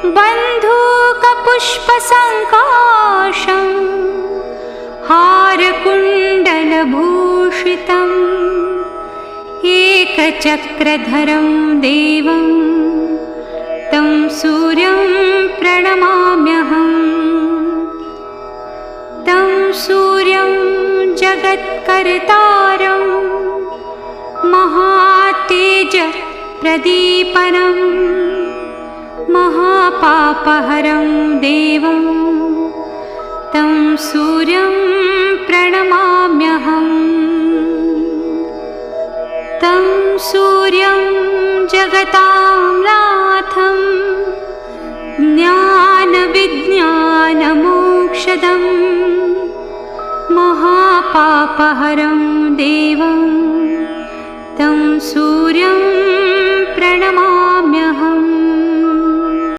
बन्धूकपुष्पसङ्काशं हारकुण्डलभूषितम् एकचक्रधरं देवं तं सूर्यं प्रणमाम्यहम्। तं सूर्यं जगत्कर्तारं महातेजप्रदीपनं महापापहरं देवं तं सूर्यं प्रणमाम्यहम्। तं सूर्यं जगतां नाथं ज्ञानविज्ञानमोक्षदं महापापहरं देवं तं सूर्यं प्रणमाम्यहम्।